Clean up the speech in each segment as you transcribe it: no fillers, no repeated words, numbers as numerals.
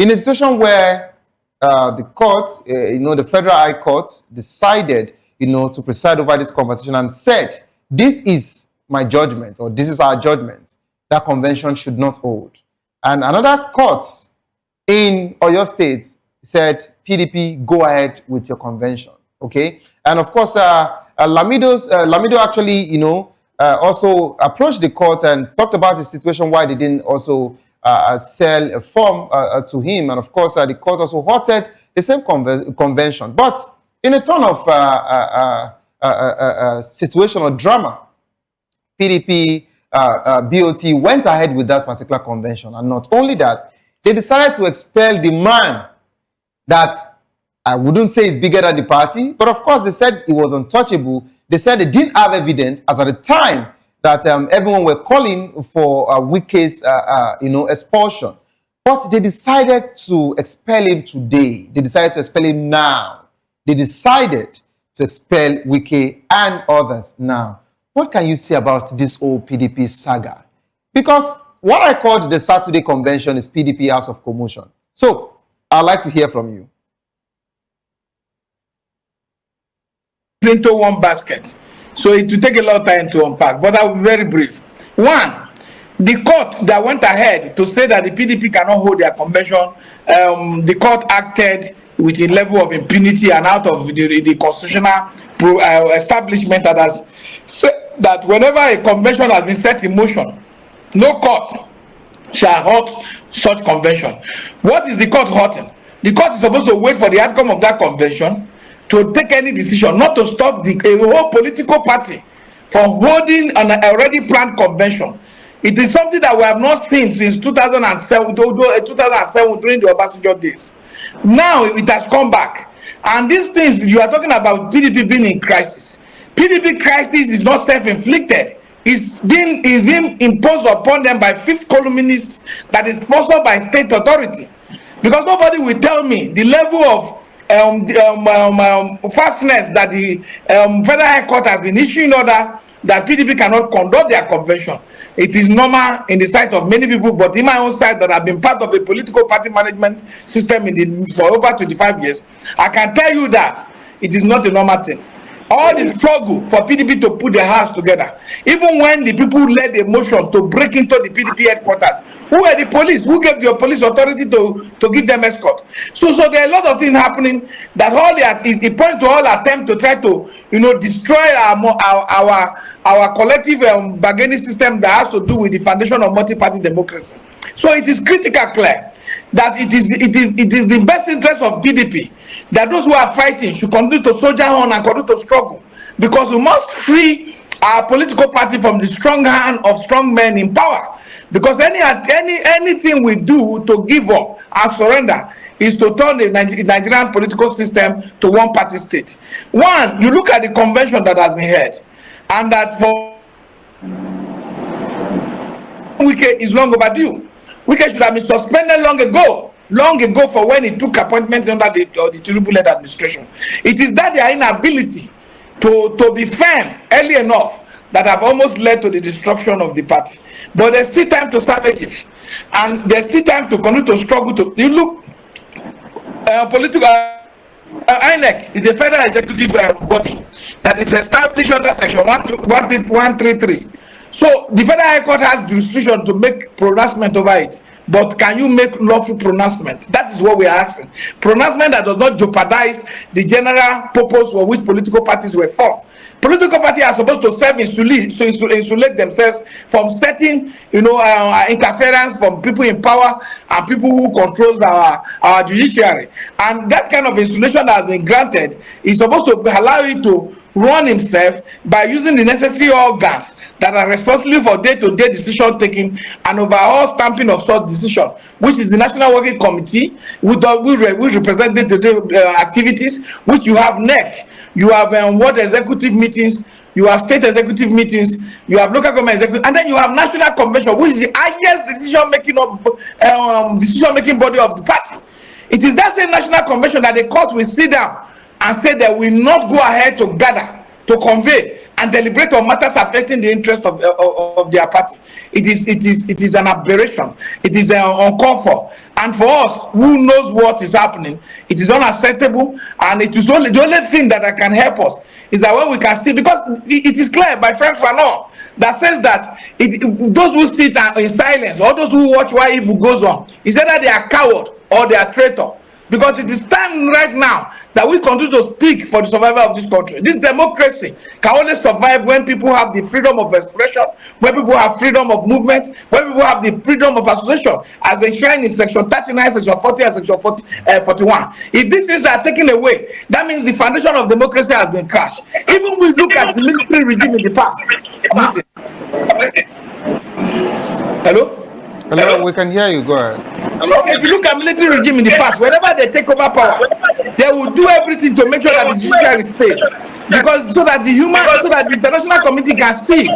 in a situation where the court, the Federal High Court decided, to preside over this conversation and said, this is my judgment, or this is our judgment, that convention should not hold. And another court in Oyo State said, PDP, go ahead with your convention, okay? And of course, Lamido actually, also approached the court and talked about the situation why they didn't also sell a form to him. And of course, the court also halted the same convention. But in a ton of situational drama, PDP BOT went ahead with that particular convention. And not only that, they decided to expel the man that I wouldn't say is bigger than the party, but of course they said it was untouchable. They said they didn't have evidence as at the time that everyone were calling for Wike's, expulsion. But they decided to expel him today. They decided to expel him now. They decided to expel Wike and others now. What can you say about this whole PDP saga? Because what I called the Saturday convention is PDP House of Commotion. So I'd like to hear from you. Into one basket, so it will take a lot of time to unpack, but I'll be very brief. One, the court that went ahead to say that the PDP cannot hold their convention, the court acted with a level of impunity and out of the constitutional establishment that has said that whenever a convention has been set in motion, no court shall halt such convention. What is the court halting? The court is supposed to wait for the outcome of that convention to take any decision, not to stop the whole political party from holding an already planned convention. It is something that we have not seen since 2007 during the Obasanjo days. Now it has come back. And these things, you are talking about PDP being in crisis. PDP crisis is not self-inflicted. It's being imposed upon them by fifth columnists that is sponsored by state authority. Because nobody will tell me the level of fastness that the Federal High Court has been issuing order that PDP cannot conduct their convention. It is normal in the sight of many people, but in my own side that have been part of the political party management system for over 25 years, I can tell you that it is not a normal thing. All the struggle for PDP to put their hands together, even when the people led a motion to break into the PDP headquarters, who were the police? Who gave the police authority to give them escort? So there are a lot of things happening that it points to all attempt to try to destroy our collective bargaining system that has to do with the foundation of multi-party democracy. So it is critical, clear, that it is the best interest of PDP that those who are fighting should continue to soldier on and continue to struggle, because we must free our political party from the strong hand of strong men in power. Because anything we do to give up and surrender is to turn the Nigerian political system to one party state. One, you look at the convention that has been held, and that for Wike is long overdue. Wike should have been suspended long ago for when he took appointment under the Tinubu-led administration. It is that their inability to be firm early enough that have almost led to the destruction of the party. But there's still time to salvage it, and there's still time to continue to struggle to. You look, political INEC is a federal executive body that is established under Section 133. So the Federal High Court has jurisdiction to make pronouncement over it. But can you make lawful pronouncement? That is what we are asking. Pronouncement that does not jeopardize the general purpose for which political parties were formed. Political parties are supposed to serve to insulate themselves from certain, interference from people in power and people who controls our judiciary. And that kind of insulation that has been granted is supposed to allow it to run himself by using the necessary organs that are responsible for day-to-day decision taking and overall stamping of such decision, which is the National Working Committee, which represents day-to-day activities, which you have NEC, you have ward executive meetings, you have state executive meetings, you have local government executive, and then you have National Convention, which is the highest decision-making body of the party. It is that same National Convention that the court will sit down and say that we will not go ahead to gather, to convey and deliberate on matters affecting the interest of their party. It is an aberration. It is uncalled for. And for us, who knows what is happening, it is unacceptable. And it is only the only thing that can help us is that when we can see, because it is clear by Frank Fanon that says that those who sit in silence or those who watch why evil goes on, is either they are coward or they are traitor. Because it is time right now that we continue to speak for the survival of this country. This democracy can only survive when people have the freedom of expression, when people have freedom of movement, when people have the freedom of association, as enshrined in Section 39, Section 40, and Section 41. If these things are taken away, that means the foundation of democracy has been crushed. Even we look at the military regime in the past. Listen. Hello? Hello, we can hear you. Go ahead. Okay, if you look at military regime in the past, whenever they take over power, they will do everything to make sure that the judiciary is safe, because so that the international community can see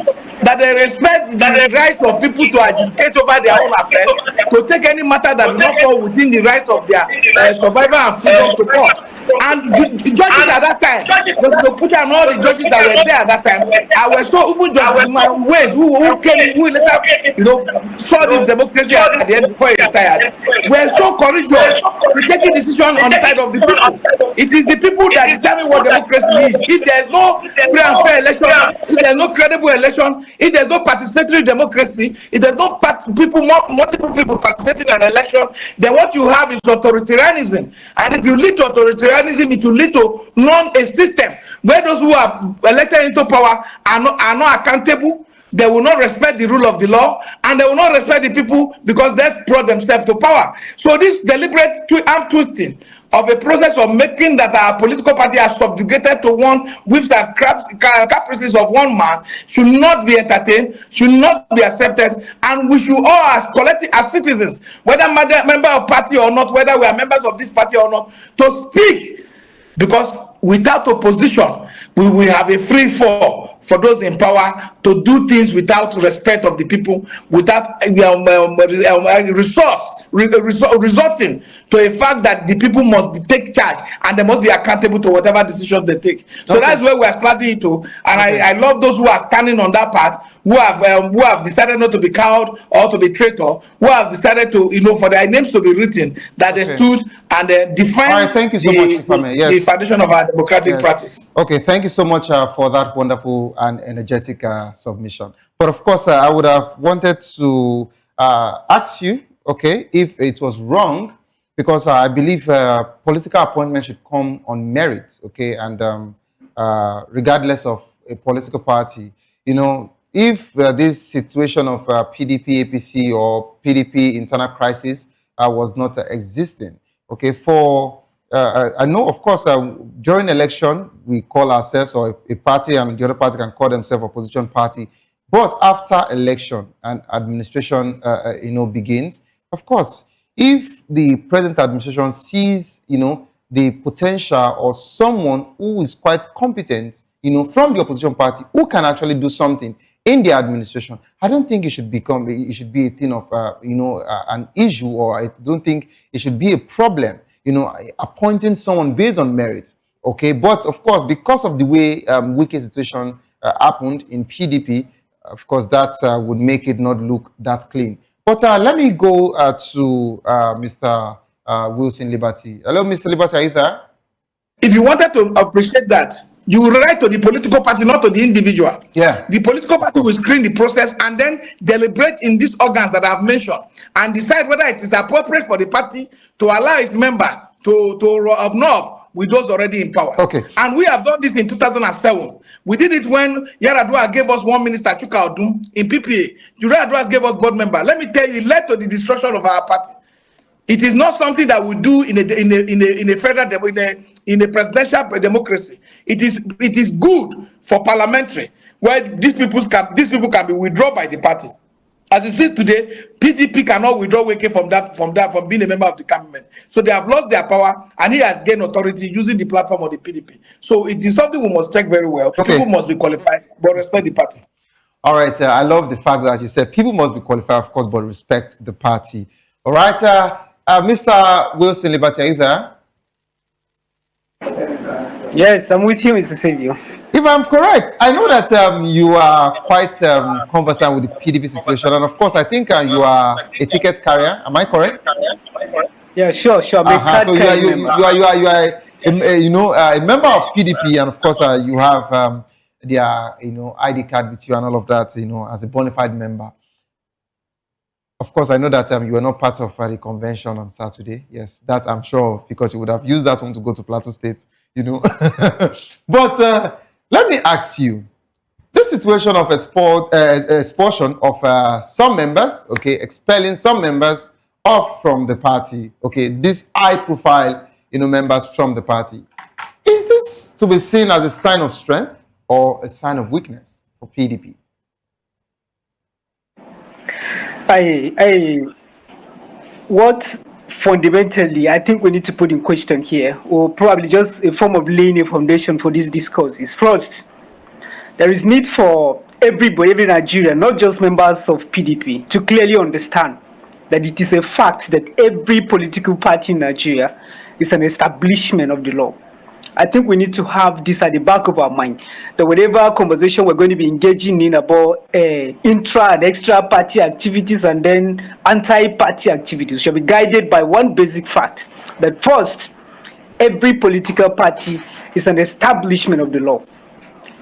that they respect the right of people to adjudicate over their own affairs, to take any matter that does not fall within the right of their survival and freedom to court. And the judges at that time, just to put on all the judges that were there at that time, I was so even just my ways who came, who later, saw this democracy at the end before he retired, were so courageous to taking decision on the side of the people. It is the people that determine what democracy is. If there is no free and fair election, if there is no credible election, if there is no participatory democracy, if there is no multiple people participating in an election, then what you have is authoritarianism. And if you lead to authoritarianism, it will lead to a system where those who are elected into power are not accountable. They will not respect the rule of the law, and they will not respect the people because they brought themselves to power. So this deliberate arm twisting of a process of making that our political party are subjugated to one whips and caprices of one man should not be entertained, should not be accepted, and we should all, as collective, as citizens, whether member of party or not, whether we are members of this party or not, to speak, because without opposition, we will have a free fall for those in power to do things without respect of the people, without resorting to a fact that the people must take charge and they must be accountable to whatever decision they take. So that's where we are starting into, and I love those who are standing on that path, who have decided not to be cowed or to be traitor, who have decided to, for their names to be written, that they stood and defined. All right, thank you so much, the foundation of our democratic practice. Okay, thank you so much for that wonderful and energetic submission. But of course, I would have wanted to ask you, okay, if it was wrong, because I believe political appointment should come on merit, okay, and regardless of a political party, if this situation of PDP, APC, or PDP internal crisis was not existing, okay, I know, of course, during election, we call ourselves, or a party and the other party can call themselves opposition party, but after election and administration, begins, of course, if the present administration sees, the potential or someone who is quite competent, from the opposition party who can actually do something in the administration, I don't think it should be a thing of, an issue, or I don't think it should be a problem, appointing someone based on merit, okay? But of course, because of the way Wike's situation happened in PDP, of course, that would make it not look that clean. But let me go to Mr. Wilson Liberty. Hello, Mr. Liberty, are you there? If you wanted to appreciate that, you will write to the political party, not to the individual. Yeah. The political party will screen the process and then deliberate in these organs that I have mentioned and decide whether it is appropriate for the party to allow its member to obnob with those already in power. Okay. And we have done this in 2007. We did it when Yaradua gave us one minister, Chuka Odum, in PPA. Yaradua gave us board member. Let me tell you, it led to the destruction of our party. It is not something that we do in a federal in a presidential democracy. It is good for parliamentary, where these people can be withdrawn by the party. As it is today, PDP cannot withdraw Wike from being a member of the cabinet. So they have lost their power, and he has gained authority using the platform of the PDP. So it is something we must check very well. Okay. People must be qualified, but respect the party. All right. I love the fact that you said people must be qualified, of course, but respect the party. All right. Mr. Wilson Liberty, are you there? Yes, I'm with you, Mr. Silvio. If I'm correct, I know that you are quite conversant with the PDP situation, and of course, I think you are a ticket carrier. Am I correct? Yeah, sure. I'm a So card carrying member. a member of PDP, and of course, you have their ID card with you and all of that, as a bona fide member. Of course, I know that you were not part of the convention on Saturday. Yes, that I'm sure of, because you would have used that one to go to Plateau State, But let me ask you, this situation of expulsion of some members, okay, expelling some members off from the party, okay, these high-profile, members from the party, is this to be seen as a sign of strength or a sign of weakness for PDP? What fundamentally I think we need to put in question here, or probably just a form of laying a foundation for this discourse, is first, there is need for everybody, every Nigerian, not just members of PDP, to clearly understand that it is a fact that every political party in Nigeria is an establishment of the law. I think we need to have this at the back of our mind, that whatever conversation we're going to be engaging in about intra and extra party activities and then anti-party activities shall be guided by one basic fact, that first, every political party is an establishment of the law.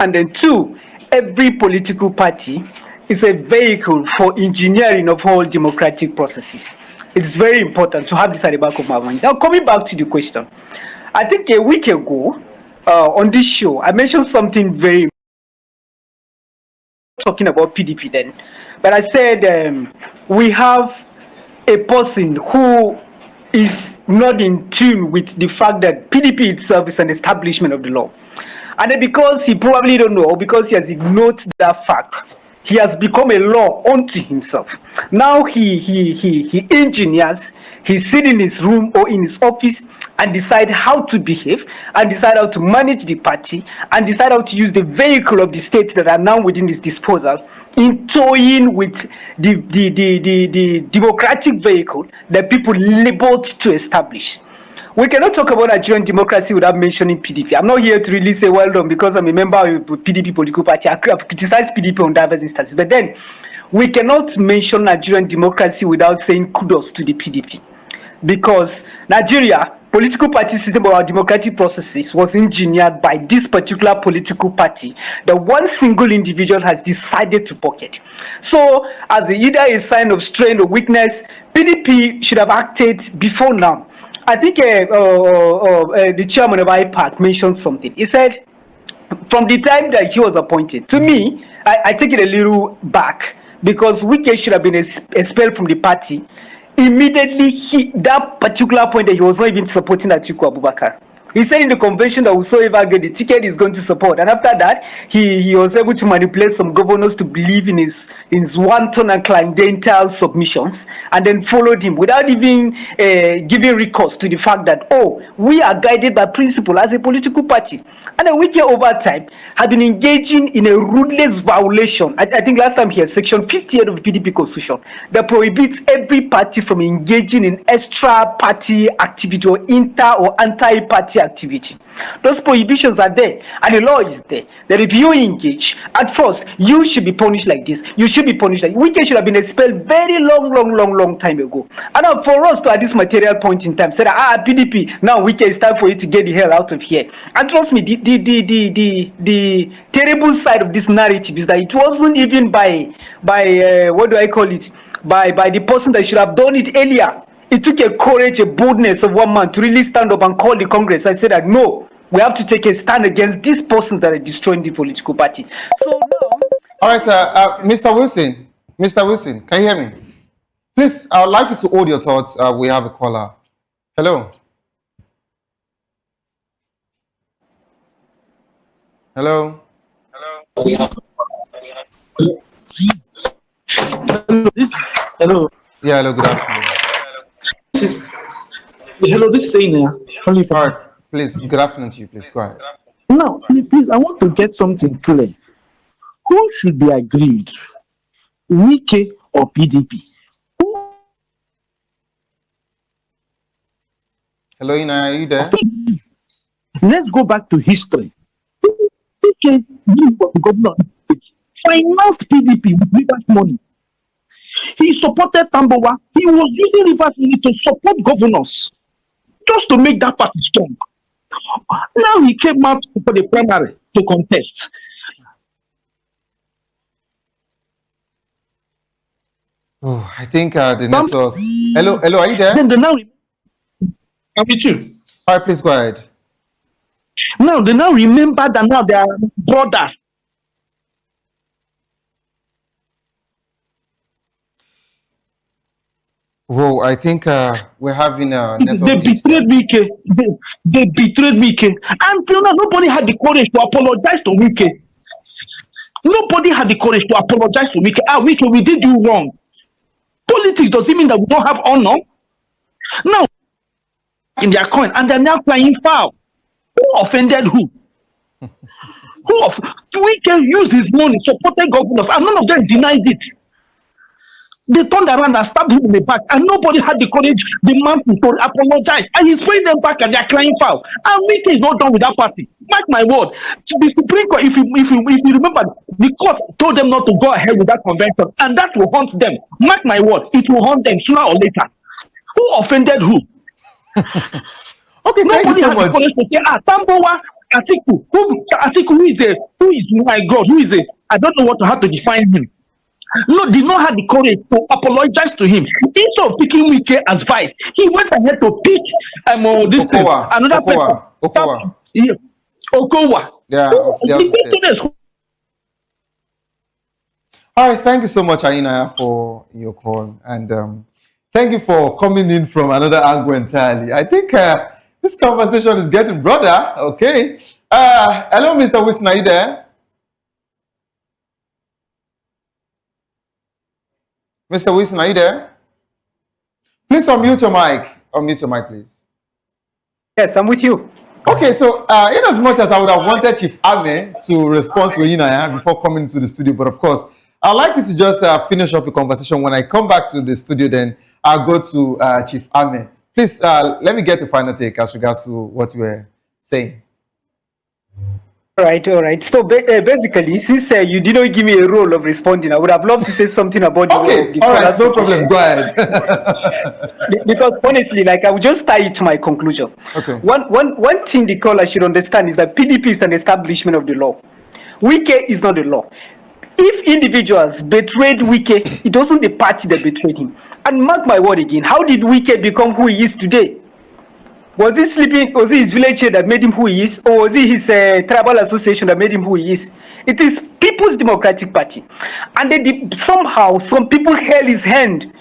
And then two, every political party is a vehicle for engineering of all democratic processes. It's very important to have this at the back of my mind. Now, coming back to the question, I think a week ago on this show, I mentioned something very talking about PDP then, but I said we have a person who is not in tune with the fact that PDP itself is an establishment of the law. And then because he probably don't know, because he has ignored that fact, he has become a law unto himself. Now he engineers, he sit in his room or in his office and decide how to behave, and decide how to manage the party, and decide how to use the vehicle of the state that are now within his disposal in toying with the democratic vehicle that people labored to establish. We cannot talk about Nigerian democracy without mentioning PDP. I'm not here to really say well done because I'm a member of the PDP political party. I've criticized PDP on diverse instances, but then we cannot mention Nigerian democracy without saying kudos to the PDP, because Nigeria political party system of our democratic processes was engineered by this particular political party that one single individual has decided to pocket. So, as either a sign of strength or weakness, PDP should have acted before now. I think the chairman of IPAC mentioned something. He said, from the time that he was appointed, to me, I take it a little back, because Wike should have been expelled from the party immediately. That particular point that he was not even supporting Atiku Abubakar. He said in the convention that whosoever get the ticket is going to support, and after that, he was able to manipulate some governors to believe in his wanton and clandestine submissions, and then followed him without even giving recourse to the fact that, oh, we are guided by principle as a political party. And then Wike over time had been engaging in a ruthless violation. I think last time here, section 58 of the PDP constitution, that prohibits every party from engaging in extra party activity or inter or anti-party activity. Those prohibitions are there, and the law is there, that if you engage, at first, you should be punished like this. You should be punished like this. Wike should have been expelled very long time ago. And now for us to, at this material point in time, say that, PDP, now Wike, it's time for you to get the hell out of here. And trust me, the terrible side of this narrative is that it wasn't even by what do I call it? By the person that should have done it earlier. It took a courage, a boldness of one man to really stand up and call the Congress and say that no, we have to take a stand against these persons that are destroying the political party. So now, all right, Mr. Wilson, can you hear me? Please, I would like you to hold your thoughts. We have a caller. Hello. Hello. Hello. Yeah, hello, good afternoon. Hello, this is Ina. All right, please, good afternoon to you. Please, go ahead. Now, please, I want to get something clear. Who should be aggrieved? Wike or PDP? Hello, Ina, are you there? Let's go back to history. Wike Wike, the governor, financed PDP with Rivers money. He supported Tambowa. He was using Rivers money to support governors just to make that party strong. Now he came out for the primary to contest. Oh, I think the network. Hello, are you there? Then they now, I'm with you. All right, please go ahead. Now they now remember that now they are brothers. Whoa, I think we're having a They network glitch. betrayed Wike. They betrayed Wike. Until now, nobody had the courage to apologize to Wike. Nobody had the courage to apologize to Wike. Wike, we did you wrong. Politics doesn't mean that we don't have honor. Now, in their coin, and they're now crying foul. Who offended who? Wike used his money, supported governors, and none of them denied it. They turned around and stabbed him in the back, and nobody had the courage, the man to apologize. And he's paying them back, and they're crying foul. And Wike is not done with that party. Mark my word. The Supreme Court, if you remember, the court told them not to go ahead with that convention, and that will haunt them. Mark my word, it will haunt them sooner or later. Who offended who? Okay, thank you Nobody so had much. the courage to say, Tambowa, Atiku, who is my God, I don't know how to define him. No, did not have the courage to apologize to him. Instead of picking Wike as vice, he went ahead to pick this thing, another person. Okowa. Yeah, of the other states. All right, thank you so much, Aina, for your call, and thank you for coming in from another angle entirely. I think this conversation is getting broader. Okay. Hello, Mr. Wilson, are you there? Mr. Wilson, are you there? Please unmute your mic. Unmute your mic, please. Yes, I'm with you. Okay, so in as much as I would have wanted Chief Ame to respond to Yinaya before coming to the studio, but of course, I'd like you to just finish up your conversation. When I come back to the studio, then I'll go to Chief Ame. Please, let me get a final take as regards to what you were saying. All right. So basically, since you did not give me a role of responding, I would have loved to say something about the Okay, all right, no problem. Go ahead. Because honestly, I would just tie it to my conclusion. Okay. One thing the caller should understand is that PDP is an establishment of the law. Wike is not the law. If individuals betrayed Wike, it wasn't the party that betrayed him. And mark my word again, how did Wike become who he is today? Was he sleeping? Was it his village head that made him who he is? Or was it his tribal association that made him who he is? It is People's Democratic Party. And somehow, some people held his hand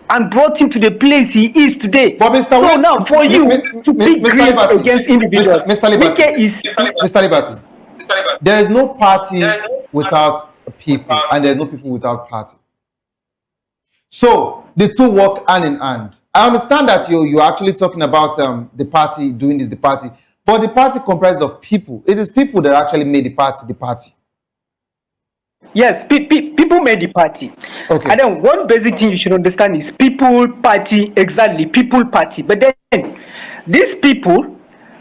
and brought him to the place he is today. But Mr. So now, for you to pick grief against individuals, Mr. Liberty, there is no party without people, and there is no people without party. So the two work hand in hand. I understand that you're actually talking about the party doing this, the party, but the party comprises of people. It is people that actually made the party the party. Yes, people made the party. Okay. And then one basic thing you should understand is people party, exactly, people party. But then these people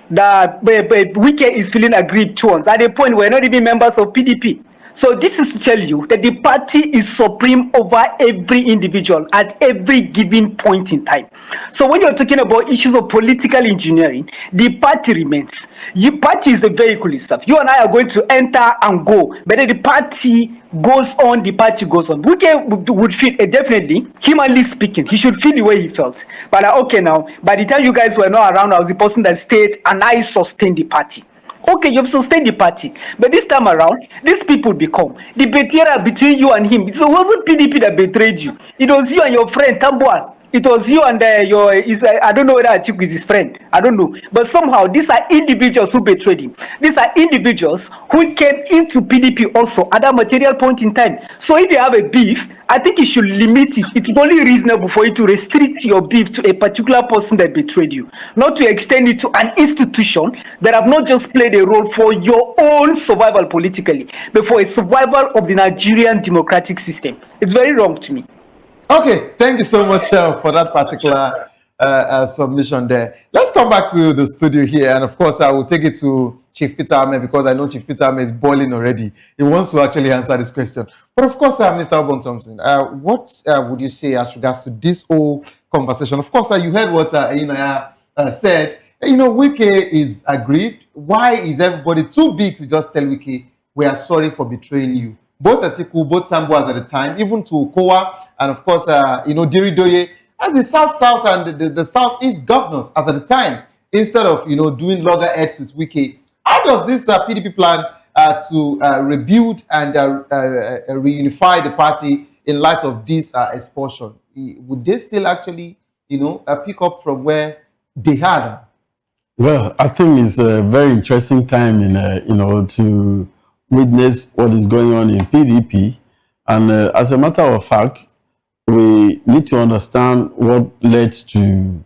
that Wike is feeling aggrieved towards at a point we're not even members of PDP. So this is to tell you that the party is supreme over every individual at every given point in time. So when you're talking about issues of political engineering, the party remains. Your party is the vehicle itself. You and I are going to enter and go, but then the party goes on, the party goes on. Wike would feel, definitely, humanly speaking, he should feel the way he felt. But okay, now, by the time you guys were not around, I was the person that stayed and I sustained the party. Okay, you've sustained the party, but this time around, these people become the betrayal between you and him. It wasn't PDP that betrayed you. It was you and your friend Tambowa. It was you and I don't know whether Atiku is his friend. I don't know. But somehow, these are individuals who betrayed him. These are individuals who came into PDP also at that material point in time. So if you have a beef, I think you should limit it. It is only reasonable for you to restrict your beef to a particular person that betrayed you, not to extend it to an institution that have not just played a role for your own survival politically, but for a survival of the Nigerian democratic system. It's very wrong to me. Okay, thank you so much for that particular submission there. Let's come back to the studio here, and of course, I will take it to Chief Peter Ahmed because I know Chief Peter Ahmed is boiling already. He wants to actually answer this question. But of course, Mr. Obon Thompson, what would you say as regards to this whole conversation? Of course, you heard what said. Wike is aggrieved. Why is everybody too big to just tell Wike, we are sorry for betraying you? Both Atiku, both Tambuas at the time, even to Okowa, and of course, Diridoye, and the South and the Southeast governors as at the time, instead of, doing loggerheads with Wike. How does this PDP plan to rebuild and reunify the party in light of this expulsion? Would they still actually, pick up from where they had? Well, I think it's a very interesting time to witness what is going on in PDP. And as a matter of fact, we need to understand what led to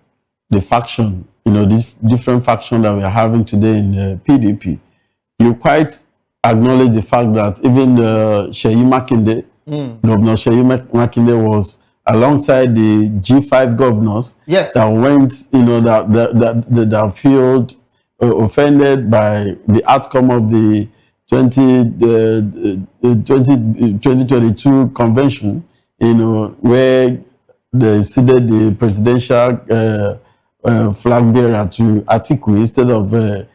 the faction, this different faction that we are having today in the PDP. You quite acknowledge the fact that even Seyi Makinde, Governor Seyi Makinde was alongside the G5 governors that went, that feel offended by the outcome of the 2022 convention, where they ceded the presidential flag bearer to Atiku instead of the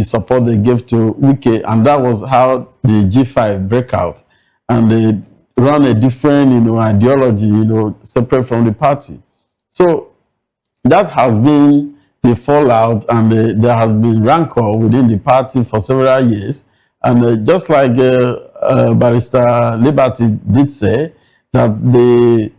support they gave to Wike, and that was how the G5 break out, and they run a different, ideology, separate from the party. So that has been the fallout, and there has been rancor within the party for several years. And just like Barrister Liberty did say, that the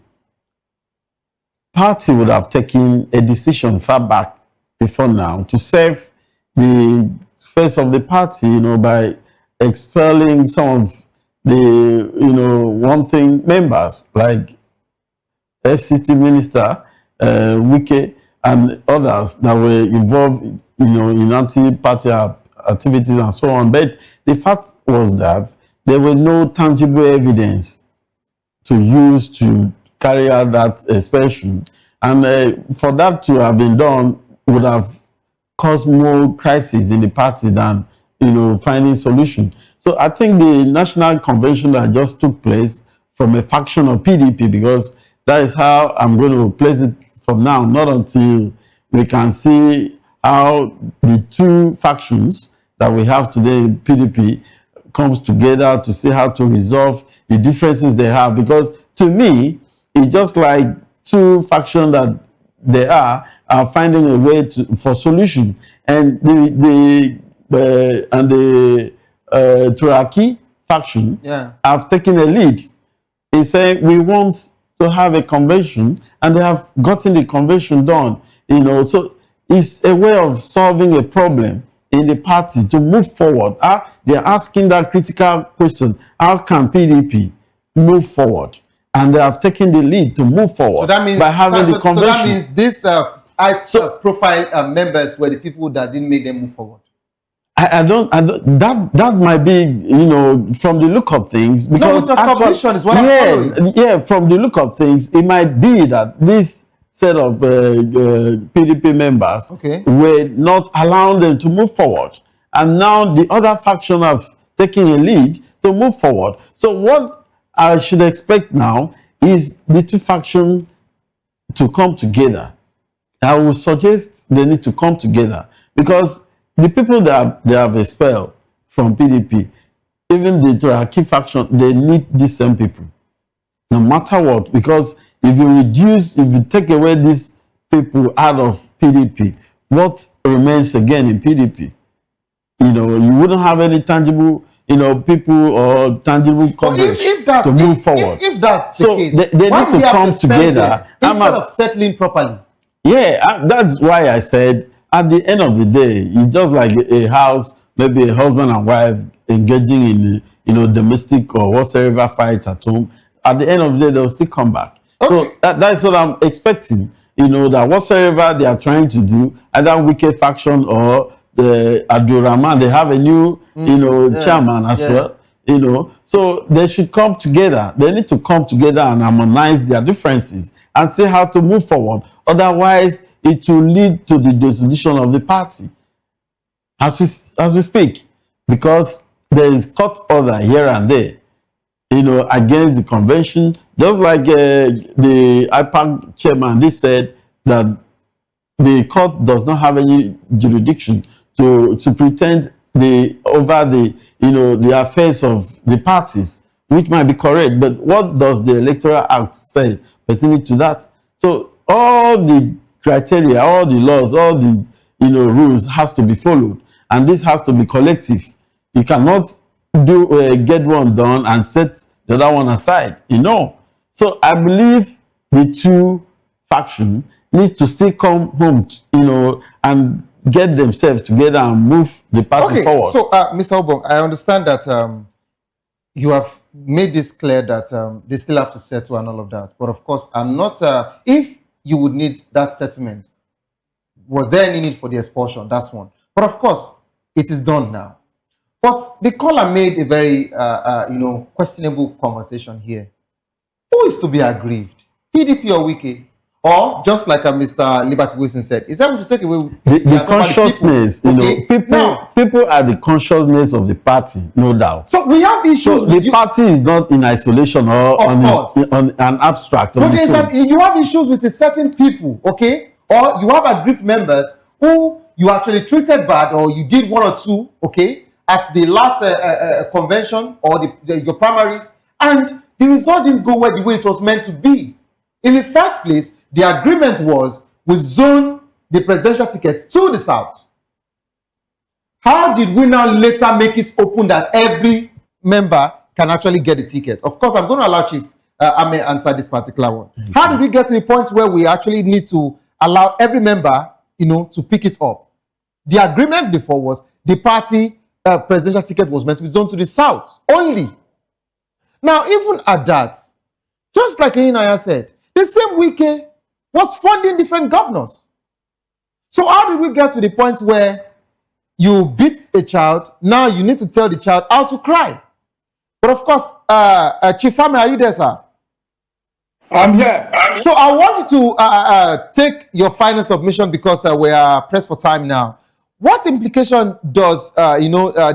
party would have taken a decision far back before now to save the face of the party, by expelling some of the, one-thing members like FCT Minister Wike and others that were involved, in anti-party activities and so on. But the fact was that there were no tangible evidence to use to carry out that expulsion, and for that to have been done would have caused more crisis in the party than finding solution. So I think the national convention that just took place from a faction of PDP, because that is how I'm going to place it from now, not until we can see how the two factions that we have today in PDP comes together to see how to resolve the differences they have. Because to me, it's just like two factions that they are finding a way for solution. And the Turaki faction have taken a lead in saying we want to have a convention, and they have gotten the convention done. So it's a way of solving a problem in the party to move forward. They're asking that critical question: how can PDP move forward? And they have taken the lead to move forward by having the convention. So that means these high-profile members were the people that didn't make them move forward. I don't. That might be, from the look of things. Because submission is what I'm following. Yeah, from the look of things, it might be that this set of PDP members were not allowing them to move forward, and now the other faction have taken a lead to move forward. So what I should expect now is the two factions to come together. I would suggest they need to come together, because the people that they have expelled from PDP, even the Turaki faction, they need these same people, no matter what. Because if you take away these people out of PDP, what remains again in PDP? You wouldn't have any tangible, people or tangible coverage to move forward. If that's the case, they need to come together instead of settling properly. Yeah, that's why I said at the end of the day, it's just like a house, maybe a husband and wife engaging in domestic or whatsoever fights at home. At the end of the day, they'll still come back. So that's what I'm expecting. That whatsoever they are trying to do, either Wike faction or the Abdulrahman, they have a new chairman as well. So they should come together. They need to come together and harmonize their differences and see how to move forward. Otherwise, it will lead to the dissolution of the party as we speak, because there is court order here and there, against the convention. Just like the IPAC chairman, they said that the court does not have any jurisdiction to pretend over the affairs of the parties, which might be correct. But what does the Electoral Act say pertaining to that? So all the criteria, all the laws, all the rules has to be followed, and this has to be collective. You cannot get one done and set the other one aside. So I believe the two factions needs to still come home, and get themselves together and move the party forward. So, Mr. Obong, I understand that you have made this clear that they still have to settle and all of that. But of course, I'm not. If you would need that settlement, was there any need for the expulsion? That's one. But of course, it is done now. But the caller made a very, questionable conversation here. Who is to be aggrieved? PDP or Wike? Or just like Mr. Liberty Wilson said, is able to take away the consciousness? People are the consciousness of the party, no doubt. So we have issues. So the party is not in isolation or on an abstract. But you have issues with a certain people, okay? Or you have aggrieved members who you actually treated bad, or you did one or two, okay, at the last convention or your primaries, and the result didn't go the way it was meant to be. In the first place, the agreement was we zone the presidential tickets to the south. How did we now later make it open that every member can actually get the ticket? Of course, I'm going to allow Chief Ame answer this particular one. Mm-hmm. How did we get to the point where we actually need to allow every member, to pick it up? The agreement before was the party presidential ticket was meant to be zoned to the south only. Now, even at that, just like Naya said, the same Wike was funding different governors. So how did we get to the point where you beat a child, now you need to tell the child how to cry? But of course, Chief Ame, are you there, sir? I'm here. So I want you to take your final submission, because we are pressed for time now. What implication does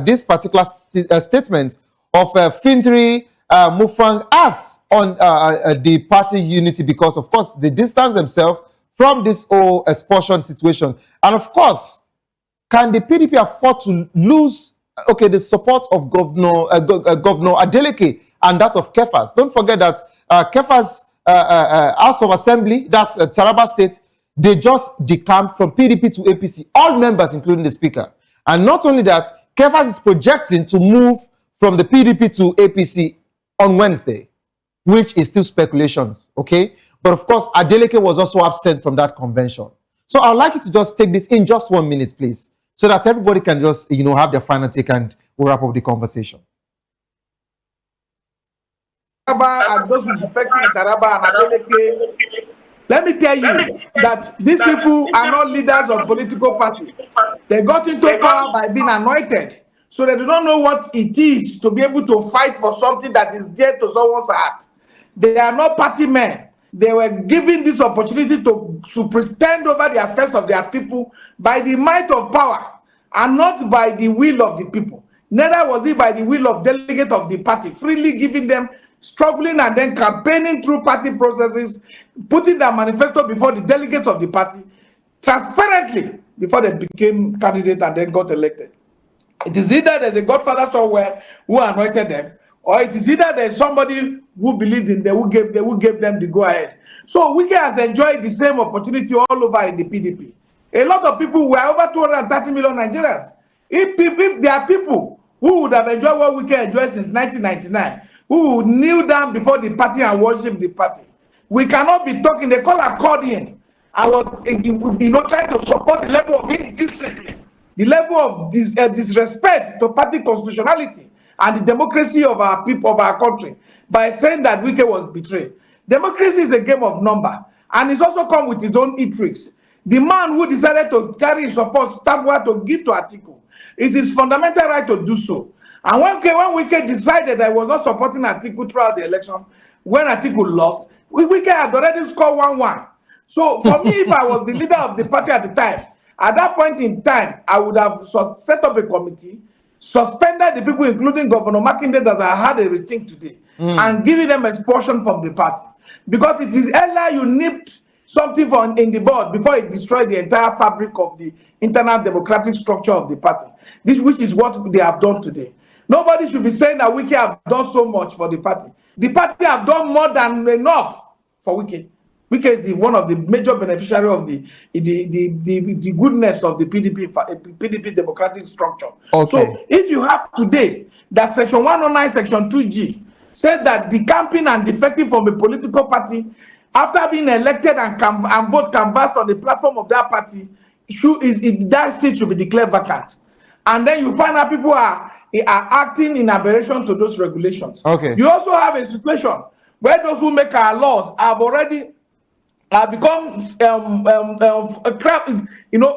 this particular statement of Fintri Mufang has on the party unity? Because of course they distance themselves from this whole expulsion situation, and of course, can the PDP afford to lose the support of Governor Adeleke and that of Kefas? Don't forget that Kefas House of Assembly, that's Taraba State, they just decamped from PDP to APC, all members including the speaker. And not only that, Kefas is projecting to move from the PDP to APC on Wednesday, which is still speculations, okay? But of course, Adeleke was also absent from that convention. So I'd like you to just take this in just 1 minute, please, so that everybody can just, have their final take, and we'll wrap up the conversation. And those who defected in Taraba and Adeleke, let me tell you that these people are not leaders of political parties. They got into power by being anointed. So they do not know what it is to be able to fight for something that is dear to someone's heart. They are not party men. They were given this opportunity to pretend over the affairs of their people by the might of power, and not by the will of the people. Neither was it by the will of delegates of the party, freely giving them, struggling and then campaigning through party processes, putting their manifesto before the delegates of the party, transparently, before they became candidates and then got elected. It is either there's a godfather somewhere who anointed them, or it is either there's somebody who believed in them, who gave them the go-ahead. So Wike has enjoyed the same opportunity all over in the PDP. A lot of people were over 230 million Nigerians. If there are people who would have enjoyed what Wike enjoyed since 1999, who would kneel down before the party and worship the party, we cannot be talking. They call accordion. I was, trying to support the level of indiscipline, the level of disrespect to party constitutionality and the democracy of our people, of our country, by saying that Wike was betrayed. Democracy is a game of number, and it's also come with its own tricks. The man who decided to carry his support stamp to give to Atiku, it's his fundamental right to do so. And when Wike decided that he was not supporting Atiku throughout the election, when Atiku lost, Wike had already scored 1-1. So for me, if I was the leader of the party at the time, at that point in time, I would have set up a committee, suspended the people, including Governor Makinde, that I had a rethink today, and giving them expulsion from the party. Because it is earlier you nipped something in the bud before it destroyed the entire fabric of the internal democratic structure of the party. This, which is what they have done today. Nobody should be saying that Wike have done so much for the party. The party have done more than enough for Wike. Wike is one of the major beneficiaries of the goodness of the PDP democratic structure. Okay. So if you have today that Section 109, Section 2G says that the campaign and defecting from a political party after being elected and vote canvassed on the platform of that party, that seat should be declared vacant. And then you find out people are acting in aberration to those regulations. Okay. You also have a situation where those who make our laws have already become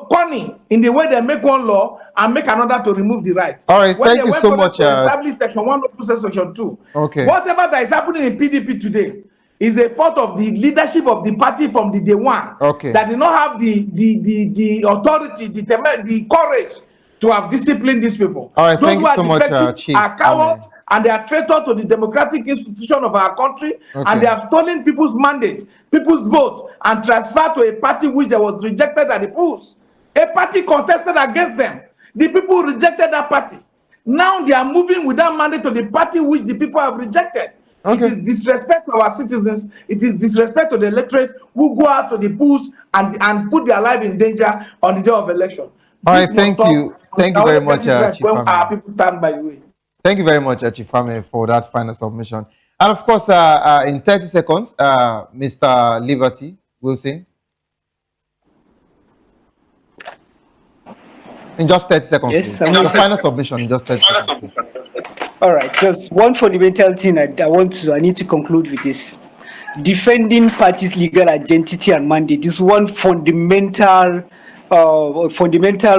corny in the way they make one law and make another to remove the right. All right, thank you so much. Establish Section 102, Section 2. Okay. Whatever that is happening in PDP today is a fault of the leadership of the party from the day one. Okay. That did not have the authority, the courage to have disciplined these people. All right, those thank you so much, Chief. Are cowards and they are traitors to the democratic institution of our country, and they have stolen people's mandate, people's vote, and transferred to a party which they was rejected at the polls. A party contested against them. The people rejected that party. Now they are moving with that mandate to the party which the people have rejected. Okay. It is disrespect to our citizens. It is disrespect to the electorate who go out to the polls and put their life in danger on the day of election. All right, thank you. Thank you very much, Chief. When our people stand by the way. Thank you very much, Chief Fame, for that final submission. And of course, in 30 seconds, Mr. Liberty Wilson. In just 30 seconds. Yes, the final submission in just 30 seconds. Please. All right, just one fundamental thing I need to conclude with this. Defending parties' legal identity and mandate is one fundamental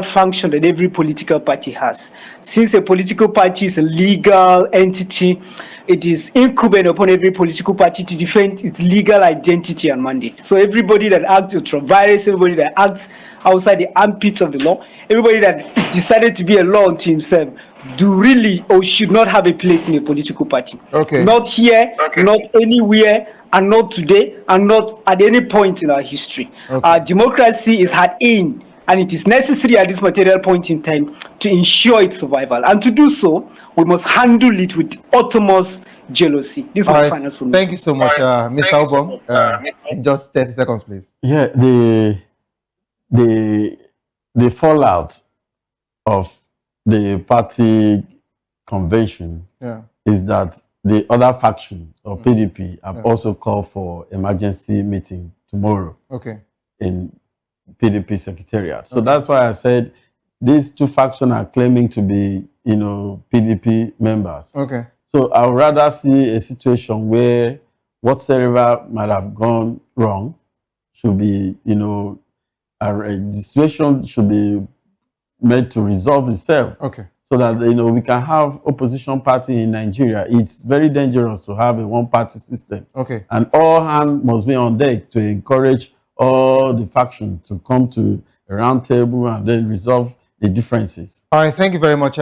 function that every political party has. Since a political party is a legal entity, it is incumbent upon every political party to defend its legal identity and mandate. So everybody that acts ultra-virus, everybody that acts outside the armpits of the law, everybody that decided to be a law unto himself, do really or should not have a place in a political party. Okay. Not here, not anywhere, and not today, and not at any point in our history. Okay. Our democracy is hard in, and it is necessary at this material point in time to ensure its survival. And to do so, we must handle it with utmost jealousy. This is my final submission. Thank you so much, Mr. Obong. In just 30 seconds, please. Yeah, the fallout of the party convention is that the other faction of PDP have also called for emergency meeting tomorrow in PDP secretariat. So that's why I said these two factions are claiming to be, PDP members. Okay. So I would rather see a situation where whatsoever might have gone wrong should be, the situation should be made to resolve itself. Okay. So that we can have opposition party in Nigeria. It's very dangerous to have a one-party system. Okay. And all hands must be on deck to encourage all the factions to come to a round table and then resolve the differences. All right. Thank you very much,